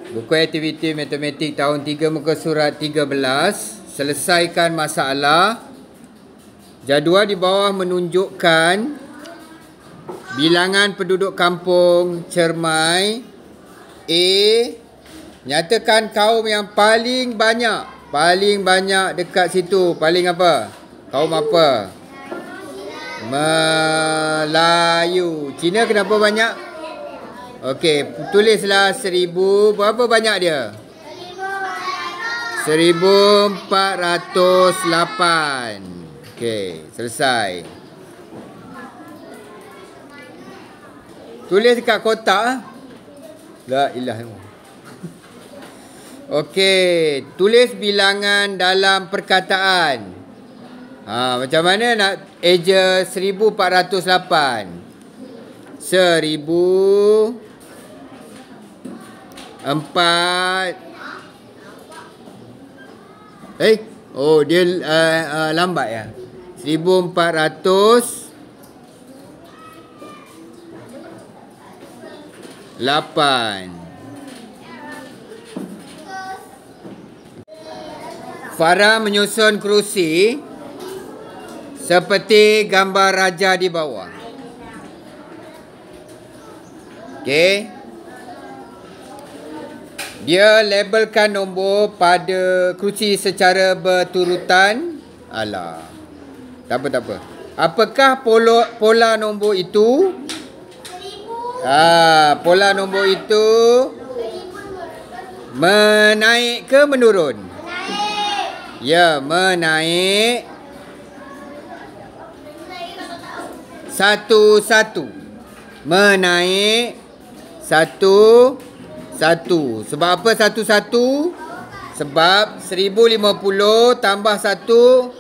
Buku aktiviti matematik tahun 3 muka surat 13. Selesaikan masalah. Jadual di bawah menunjukkan bilangan penduduk kampung Cermai. A. Nyatakan kaum yang paling banyak dekat situ. Paling apa? Kaum apa? Melayu. Cina kenapa banyak? Okey, tulislah 1000. Berapa banyak dia? 1408. Okey, selesai. Tulis dekat kotak. La ilaha illallah. Okey, tulis bilangan dalam perkataan. Macam mana nak eja 1408? 1004. Dia lambat ya. 1408. Farah menyusun kerusi seperti gambar raja di bawah. Okey. Dia labelkan nombor pada kerusi secara berturutan. Tak apa. Apakah pola nombor itu? Pola nombor itu menaik ke menurun? Ya, menaik. Satu. Menaik. Satu. Sebab apa satu? Sebab 1050 tambah 1.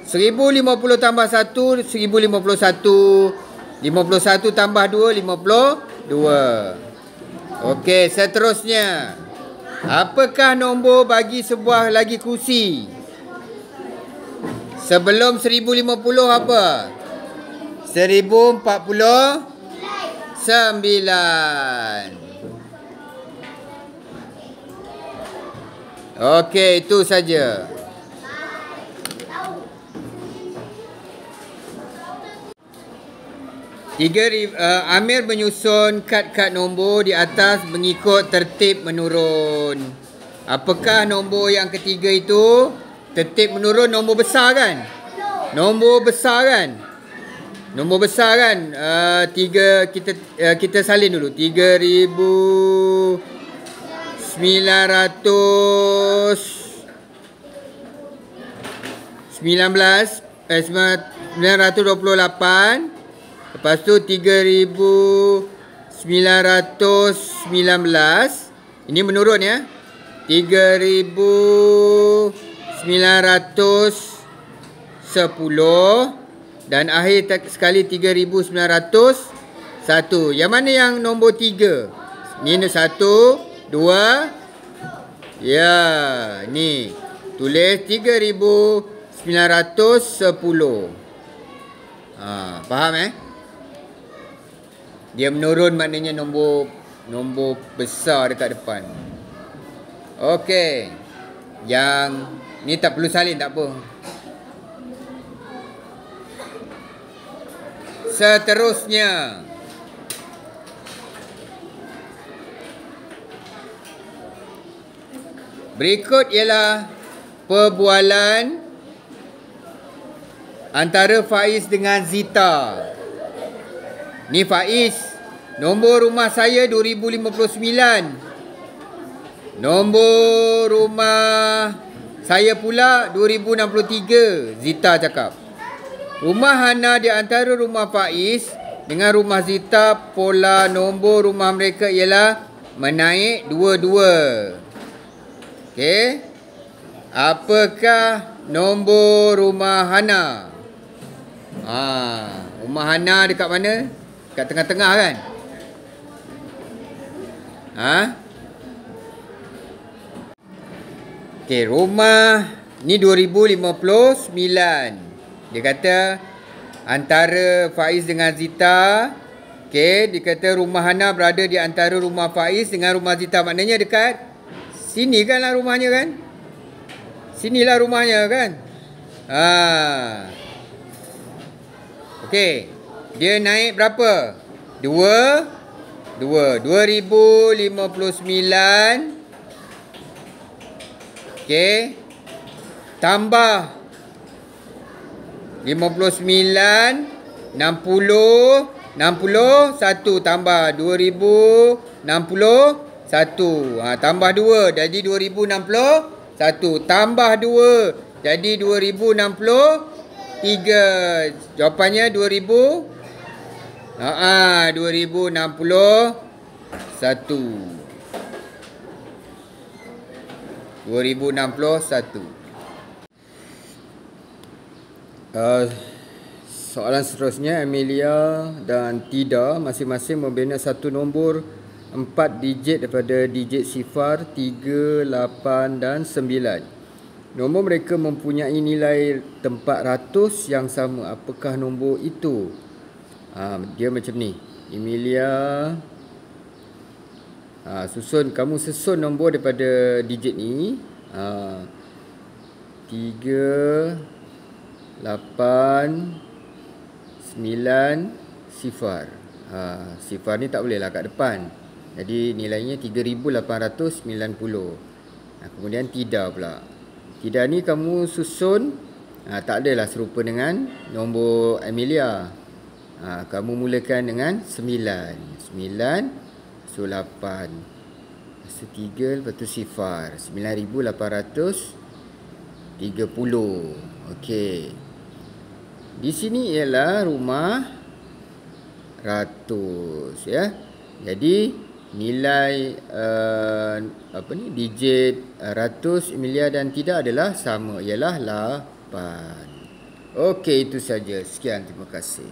1050 tambah 1, 1051. 51 tambah 2, 52. Okey, seterusnya. Apakah nombor bagi sebuah lagi kerusi? Sebelum 1050 apa? 1049. Okey, itu saja. Amir menyusun kad-kad nombor di atas mengikut tertib menurun. Apakah nombor yang ketiga itu? Tertib menurun nombor besar kan? Nombor besar kan? Kita salin dulu. 928. Lepas tu 3919. Ini menurun ya. 3910. Dan akhir sekali 3901. Yang mana yang nombor 3? Minus 1, 2. Ya, ni. Tulis 3910. Faham Dia menurun maknanya nombor besar dekat depan. Okey. Yang ni tak perlu salin, tak apa. Seterusnya. Berikut ialah perbualan antara Faiz dengan Zita. Ni Faiz. Nombor rumah saya 2059. Nombor rumah saya pula 2063. Zita cakap. Rumah Hana di antara rumah Faiz dengan rumah Zita, pola nombor rumah mereka ialah menaik dua-dua. Okey. Apakah nombor rumah Hana? Rumah Hana dekat mana? Dekat tengah-tengah kan? Okey, rumah ni 2059. Dia kata antara Faiz dengan Zita. Okey, dikata rumah Hana berada di antara rumah Faiz dengan rumah Zita. Maknanya dekat sini kan lah rumahnya kan? Sinilah rumahnya kan? Okey. Dia naik berapa? 2059. Okey. Tambah 59, 60, 61 tambah 2061. Tambah 2 jadi 2061. Tambah 2 jadi 2063. Jawapannya 2061. 2061. Soalan seterusnya, Amelia dan Tida masing-masing membina satu nombor 4 digit daripada digit sifar, 3, 8 dan 9. Nombor mereka mempunyai nilai tempat ratus yang sama. Apakah nombor itu? Dia macam ni. Amelia, kamu susun nombor daripada digit ni. 3, 8, 9, sifar. Sifar ni tak boleh lah kat depan. Jadi nilainya 3890. Kemudian Tida pula. Tida ni kamu susun, tak adalah serupa dengan nombor Amelia. Kamu mulakan dengan 9. 9, so 8. Lepas tu 3, lepas tu sifar. 9830. Okey. Di sini ialah rumah ratus, ya. Jadi nilai digit ratus Amelia dan Tida adalah sama, ialah 8. Okey, itu saja. Sekian, terima kasih.